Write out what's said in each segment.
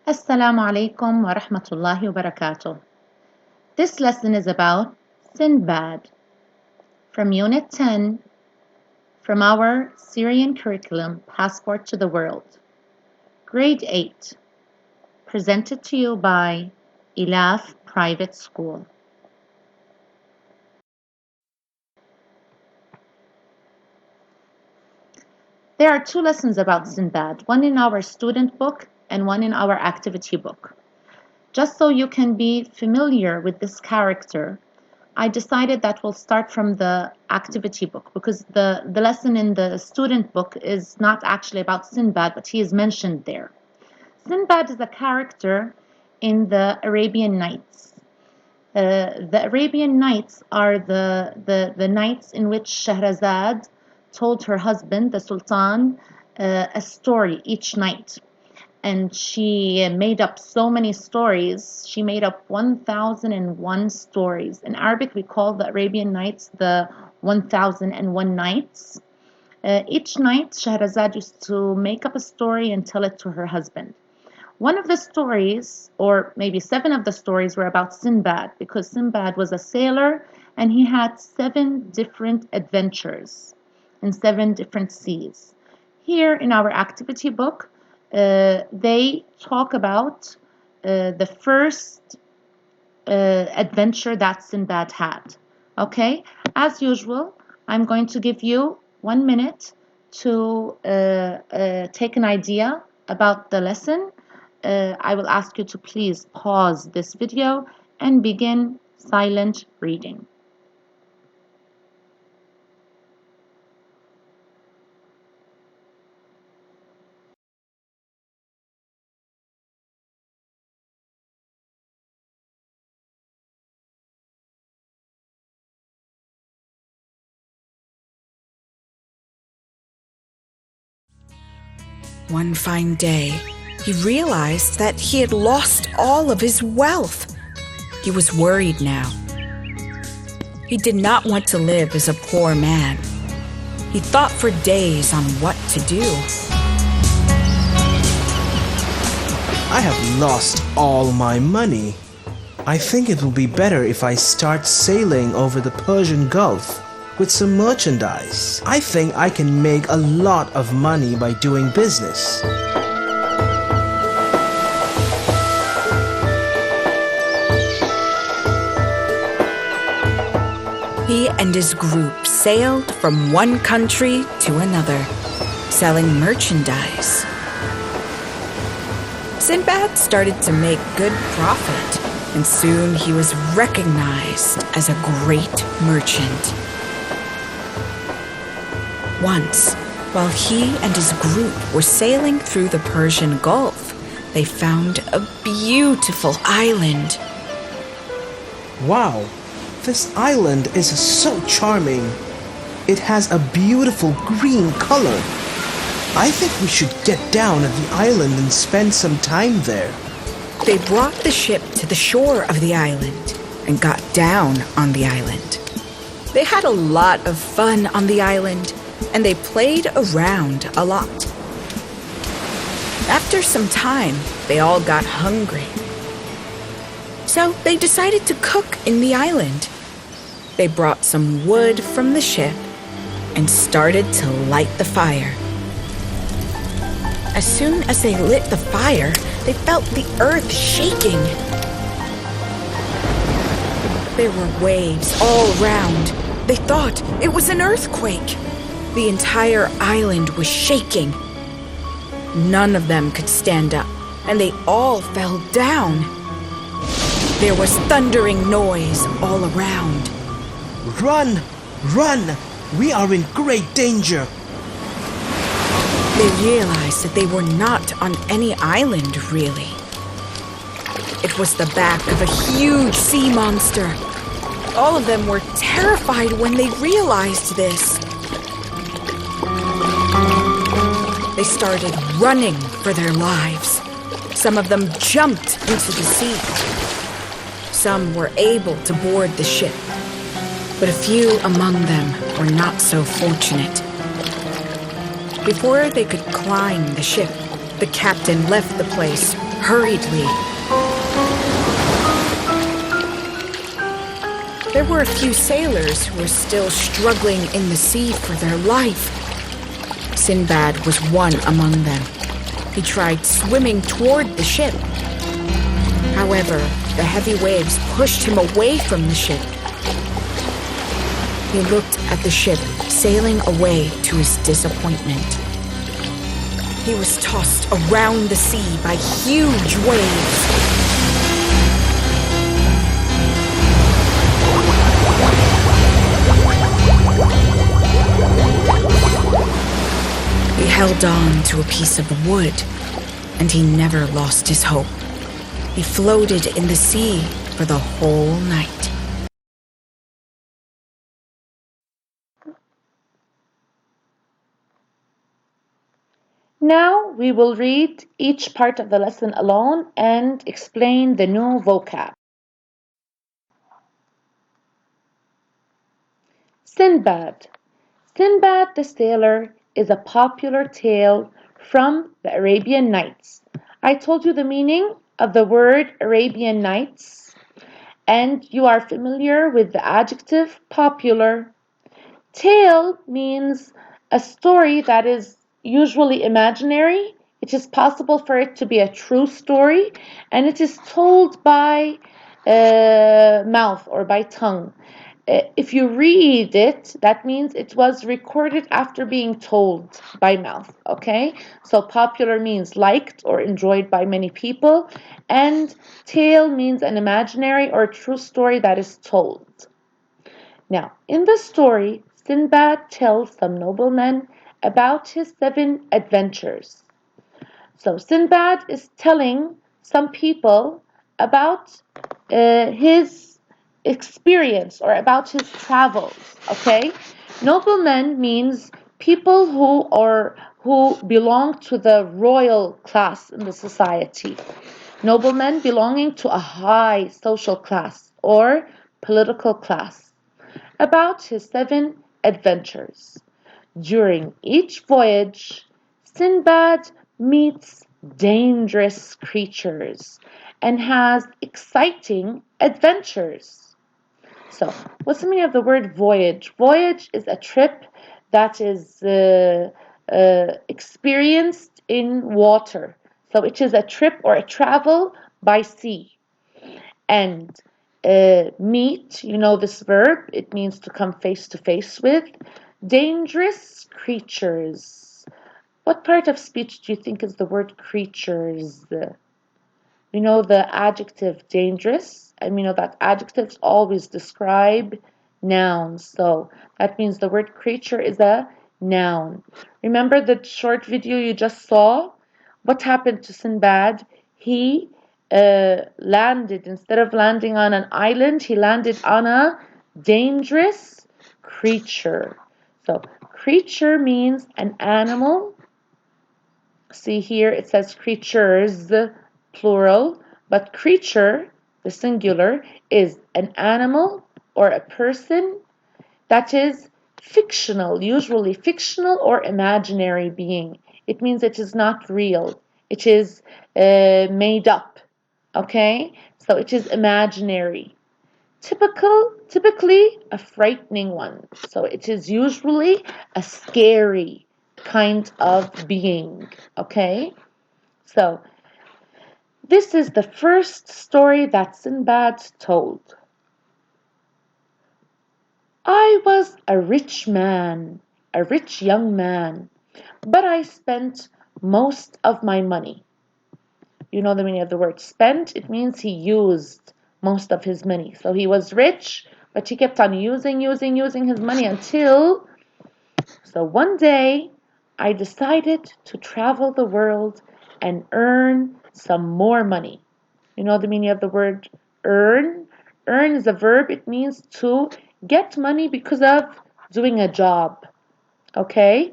Assalamu alaikum wa rahmatullahi wa barakatuh. This lesson is about Sindbad from Unit 10 from our Syrian curriculum, Passport to the World, Grade 8, presented to you by Elaf Private School. There are two lessons about Sindbad, one in our student book and one in our activity book. Just so you can be familiar with this character, I decided that we'll start from the activity book because the lesson in the student book is not actually about Sindbad, but he is mentioned there. Sindbad is a character in the Arabian Nights. The Arabian Nights are the nights in which Shahrazad told her husband, the Sultan, a story each night. And she made up so many stories. She made up 1001 stories. In Arabic, we call the Arabian Nights the 1001 Nights. Each night, Shahrazad used to make up a story and tell it to her husband. One of the stories, or maybe 7 of the stories, were about Sindbad, because Sindbad was a sailor and he had 7 different adventures in 7 different seas. Here in our activity book, they talk about the first adventure that Sindbad had. Okay, as usual, I'm going to give you 1 minute to take an idea about the lesson. I will ask you to please pause this video and begin silent reading. One fine day, he realized that he had lost all of his wealth. He was worried now. He did not want to live as a poor man. He thought for days on what to do. I have lost all my money. I think it will be better if I start sailing over the Persian Gulf with some merchandise. I think I can make a lot of money by doing business. He and his group sailed from one country to another, selling merchandise. Sindbad started to make good profit, and soon he was recognized as a great merchant. Once, while he and his group were sailing through the Persian Gulf, they found a beautiful island. Wow, this island is so charming. It has a beautiful green color. I think we should get down at the island and spend some time there. They brought the ship to the shore of the island and got down on the island. They had a lot of fun on the island, and they played around a lot. After some time, they all got hungry. So they decided to cook in the island. They brought some wood from the ship and started to light the fire. As soon as they lit the fire, they felt the earth shaking. There were waves all around. They thought it was an earthquake. The entire island was shaking. None of them could stand up, and they all fell down. There was thundering noise all around. Run! Run! We are in great danger. They realized that they were not on any island, really. It was the back of a huge sea monster. All of them were terrified when they realized this. They started running for their lives. Some of them jumped into the sea. Some were able to board the ship, but a few among them were not so fortunate. Before they could climb the ship, the captain left the place hurriedly. There were a few sailors who were still struggling in the sea for their life. Sindbad was one among them. He tried swimming toward the ship. However, the heavy waves pushed him away from the ship. He looked at the ship sailing away to his disappointment. He was tossed around the sea by huge waves. He held on to a piece of wood, and he never lost his hope. He floated in the sea for the whole night. Now we will read each part of the lesson alone and explain the new vocab. Sindbad. Sindbad the Sailor is a popular tale from the Arabian Nights. I told you the meaning of the word Arabian Nights, and you are familiar with the adjective popular. Tale means a story that is usually imaginary. It is possible for it to be a true story, and it is told by mouth or by tongue. If you read it, that means it was recorded after being told by mouth, okay? So popular means liked or enjoyed by many people, and tale means an imaginary or true story that is told. Now, in the story, Sindbad tells some noblemen about his 7 adventures. So Sindbad is telling some people about his experience or about his travels, okay? Noblemen means people who belong to the royal class in the society. Noblemen belonging to a high social class or political class. About his 7 adventures. During each voyage, Sindbad meets dangerous creatures and has exciting adventures. So, what's the meaning of the word voyage? Voyage is a trip that is experienced in water. So, it is a trip or a travel by sea. And meet, you know this verb, it means to come face to face with. Dangerous creatures. What part of speech do you think is the word creatures? You know the adjective dangerous, and we know that adjectives always describe nouns. So that means the word creature is a noun. Remember the short video you just saw? What happened to Sinbad? He landed, instead of landing on an island, he landed on a dangerous creature. So creature means an animal. See here it says creatures, plural, but creature, the singular, is an animal or a person that is fictional, usually fictional or imaginary being. It means it is not real. It is made up. Okay? So it is imaginary. Typically a frightening one. So it is usually a scary kind of being. Okay? So this is the first story that Sinbad told. I was a rich man, a rich young man, but I spent most of my money. You know the meaning of the word spent? It means he used most of his money. So he was rich, but he kept on using his money until... So one day, I decided to travel the world and earn some more money. You know the meaning of the word earn? Earn is a verb. It means to get money because of doing a job. Okay?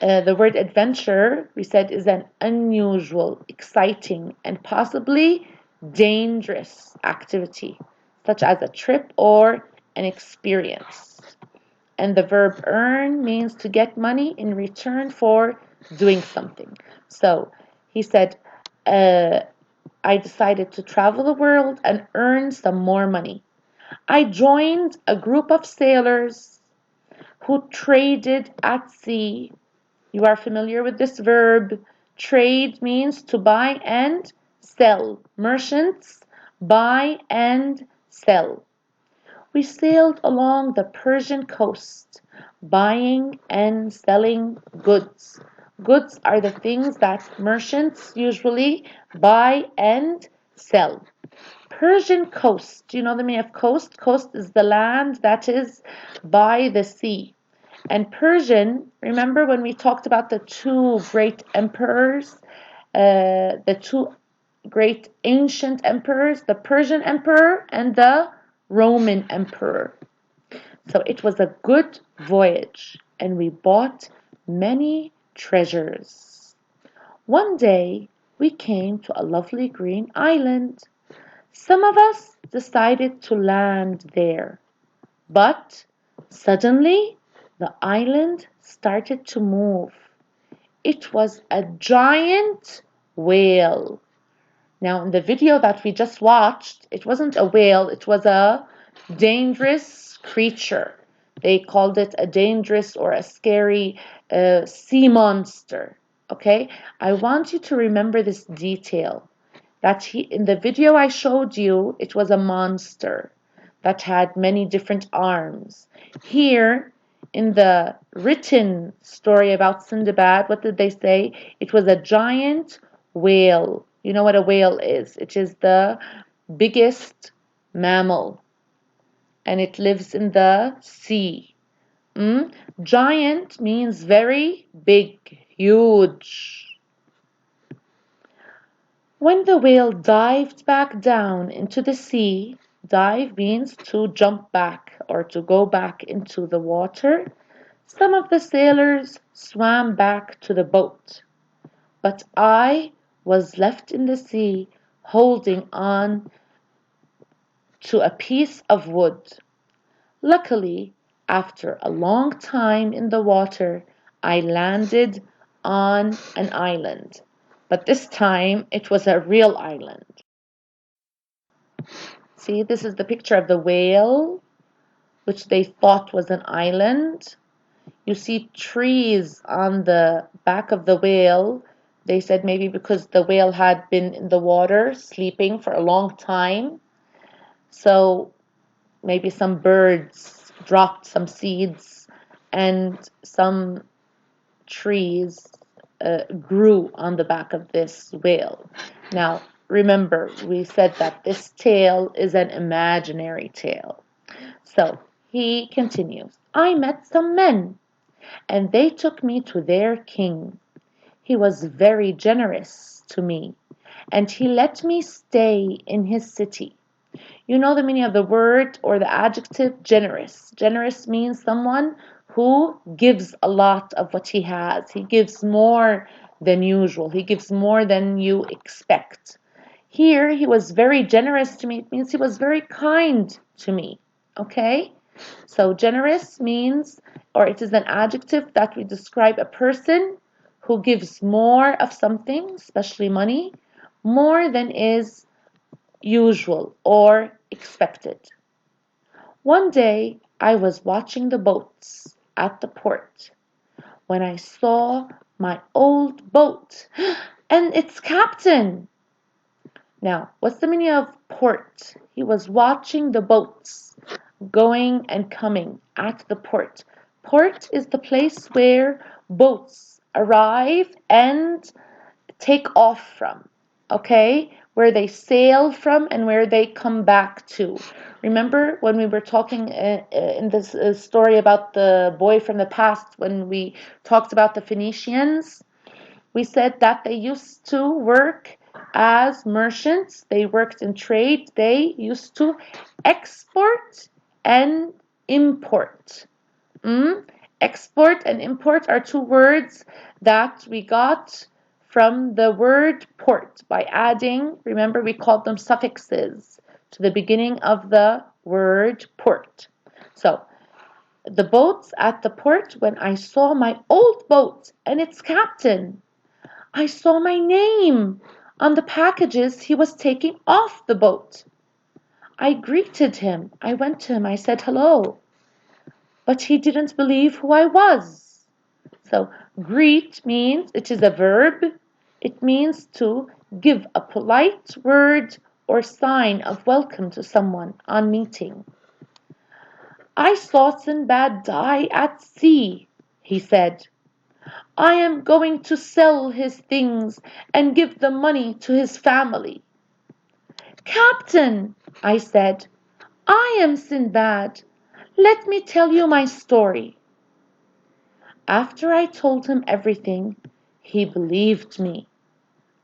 The word adventure, we said, is an unusual, exciting, and possibly dangerous activity, such as a trip or an experience. And the verb earn means to get money in return for doing something. So he said, uh, I decided to travel the world and earn some more money. I joined a group of sailors who traded at sea. You are familiar with this verb. Trade means to buy and sell. Merchants buy and sell. We sailed along the Persian coast, buying and selling goods. Goods are the things that merchants usually buy and sell. Persian coast. Do you know the meaning of coast? Coast is the land that is by the sea. And Persian, remember when we talked about the two great emperors, the two great ancient emperors, the Persian emperor and the Roman emperor. So it was a good voyage, and we bought many treasures. One day, we came to a lovely green island. Some of us decided to land there, but suddenly the island started to move. It was a giant whale. Now, in the video that we just watched, it wasn't a whale, it was a dangerous creature. They called it a dangerous or a scary sea monster. Okay? I want you to remember this detail that in the video I showed you, it was a monster that had many different arms. Here, in the written story about Sindbad, what did they say? It was a giant whale. You know what a whale is? It is the biggest mammal, and it lives in the sea. Giant means very big, huge. When the whale dived back down into the sea, dive means to jump back or to go back into the water, some of the sailors swam back to the boat. But I was left in the sea holding on to a piece of wood. Luckily, after a long time in the water, I landed on an island. But this time it was a real island. See, this is the picture of the whale, which they thought was an island. You see trees on the back of the whale. They said maybe because the whale had been in the water sleeping for a long time. So maybe some birds dropped some seeds and some trees grew on the back of this whale. Now, remember, we said that this tale is an imaginary tale. So, he continues, I met some men, and they took me to their king. He was very generous to me, and he let me stay in his city. You know the meaning of the word or the adjective generous. Generous means someone who gives a lot of what he has. He gives more than usual. He gives more than you expect. Here, he was very generous to me. It means he was very kind to me. Okay? So generous means, or it is an adjective that we describe a person who gives more of something, especially money, more than is usual or expected. One day I was watching the boats at the port when I saw my old boat and its captain. Now, what's the meaning of port? He was watching the boats going and coming at the port. Port is the place where boats arrive and take off from, okay? Where they sail from and where they come back to. Remember when we were talking in this story about the boy from the past, when we talked about the Phoenicians? We said that they used to work as merchants. They worked in trade. They used to export and import. Export and import are two words that we got from the word port by adding, remember we called them suffixes to the beginning of the word port. So, the boats at the port, when I saw my old boat and its captain, I saw my name On the packages he was taking off the boat. I greeted him. I went to him. I said hello. But he didn't believe who I was. So, greet means, it is a verb. It means to give a polite word or sign of welcome to someone on meeting. I saw Sindbad die at sea, he said. I am going to sell his things and give the money to his family. Captain, I said, I am Sindbad. Let me tell you my story. After I told him everything, he believed me.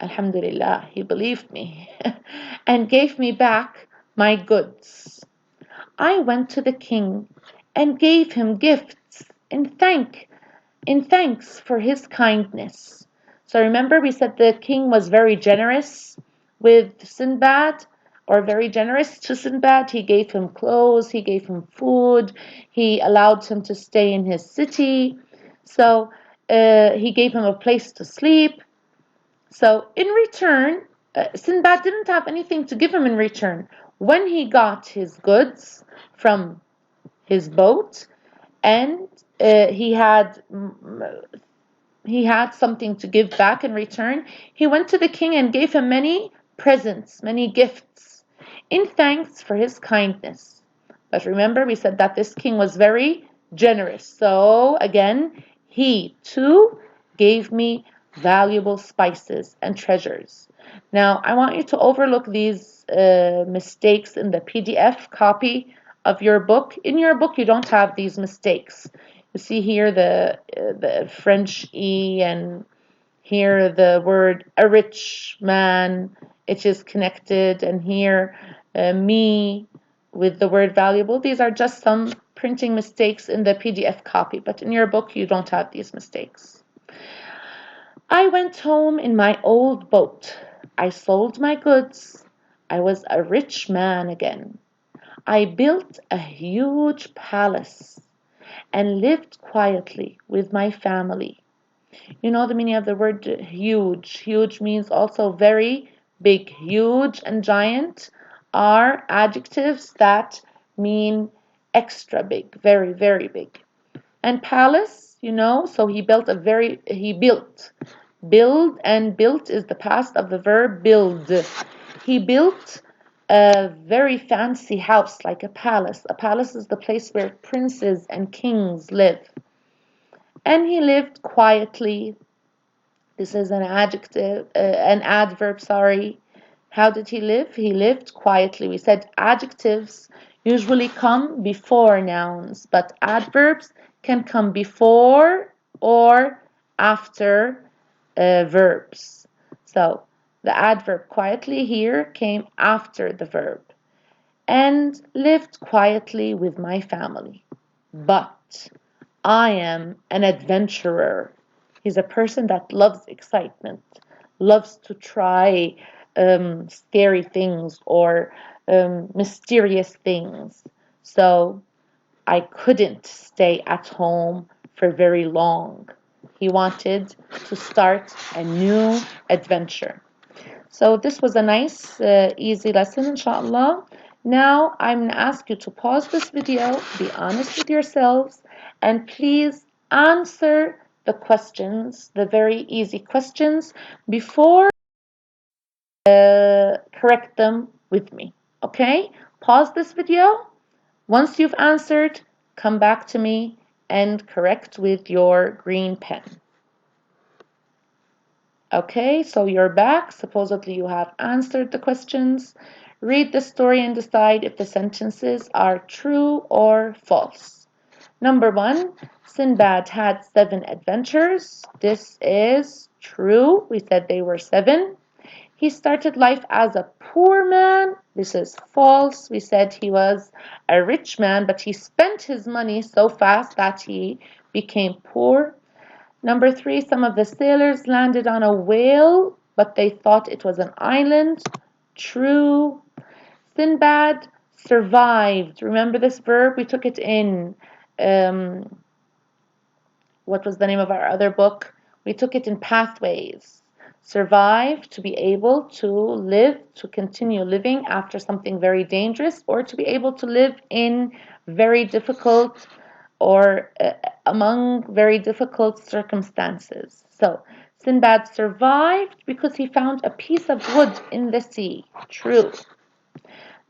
Alhamdulillah, he believed me and gave me back my goods. I went to the king and gave him gifts in thanks for his kindness. So remember we said the king was very generous with Sindbad, or very generous to Sindbad. He gave him clothes, he gave him food, he allowed him to stay in his city. So he gave him a place to sleep. So in return, Sindbad didn't have anything to give him in return. When he got his goods from his boat, and he had something to give back in return, he went to the king and gave him many presents, many gifts, in thanks for his kindness. But remember, we said that this king was very generous. So again, he too gave me valuable spices and treasures. Now, I want you to overlook these mistakes in the PDF copy of your book. In your book, you don't have these mistakes. You see here the French E, and here the word a rich man, it is connected, and here me with the word valuable. These are just some printing mistakes in the PDF copy, but in your book you don't have these mistakes. I went home in my old boat. I sold my goods. I was a rich man again. I built a huge palace and lived quietly with my family. You know the meaning of the word huge. Huge means also very big. Huge and giant are adjectives that mean extra big, very, very big. And palace, so he built. Build, and built is the past of the verb build. He built a very fancy house, like a palace. A palace is the place where princes and kings live. And he lived quietly. This is an adverb, sorry. How did he live? He lived quietly. We said adjectives usually come before nouns, but adverbs can come before or after verbs. So the adverb quietly here came after the verb. And lived quietly with my family. But I am an adventurer. He's a person that loves excitement, loves to try scary things or mysterious things. So I couldn't stay at home for very long. He wanted to start a new adventure. So this was a nice, easy lesson, inshallah. Now I'm going to ask you to pause this video, be honest with yourselves, and please answer the questions, the very easy questions, before correct them with me. Okay? Pause this video. Once you've answered, come back to me and correct with your green pen. Okay, so you're back. Supposedly you have answered the questions. Read the story and decide if the sentences are true or false. Number 1, Sindbad had 7 adventures. This is true. We said they were 7. He started life as a poor man. This is false. We said he was a rich man, but he spent his money so fast that he became poor. Number 3, some of the sailors landed on a whale, but they thought it was an island. True. Sindbad survived. Remember this verb? We took it in, what was the name of our other book? We took it in Pathways. survive, to be able to live, to continue living after something very dangerous, or to be able to live in very difficult or among very difficult circumstances. So, Sinbad survived because he found a piece of wood in the sea. True.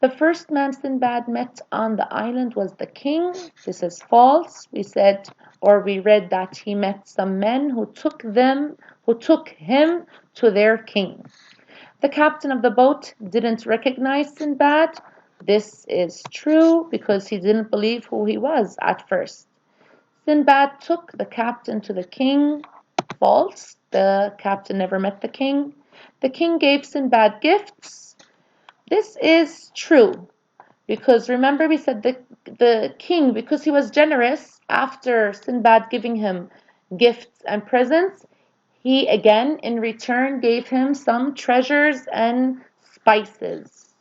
The first man Sinbad met on the island was the king. This is false. We said, or we read that he met some men who took him to their king. The captain of the boat didn't recognize Sinbad. This is true because he didn't believe who he was at first. Sinbad took the captain to the king. False. The captain never met the king. The king gave Sinbad gifts. This is true because remember we said the king, because he was generous after Sinbad giving him gifts and presents, he again in return gave him some treasures and spices.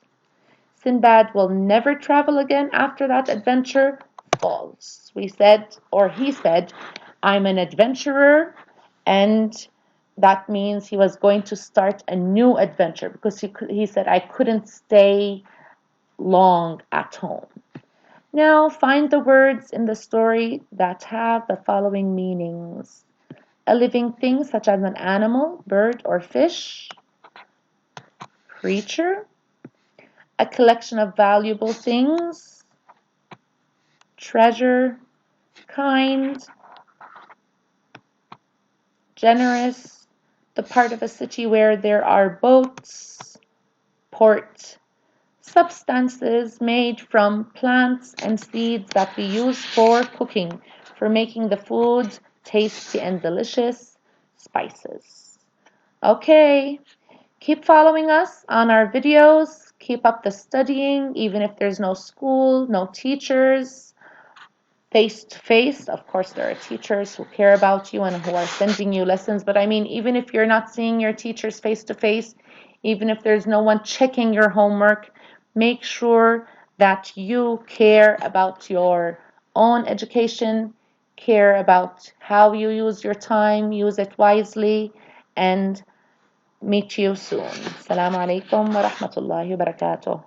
Sinbad will never travel again after that adventure. False. We said, or he said, I'm an adventurer, and that means he was going to start a new adventure because he said, I couldn't stay long at home. Now find the words in the story that have the following meanings. A living thing such as an animal, bird, or fish. Creature. A collection of valuable things. Treasure. Kind. Generous. The part of a city where there are boats. Port. Substances made from plants and seeds that we use for cooking, for making the food tasty and delicious. Spices. Okay, keep following us on our videos. Keep up the studying, even if there's no school, no teachers. Face to face, of course, there are teachers who care about you and who are sending you lessons, but I mean, even if you're not seeing your teachers face to face, even if there's no one checking your homework, make sure that you care about your own education, care about how you use your time, use it wisely, and meet you soon. Assalamu alaikum wa rahmatullahi wa barakatuh.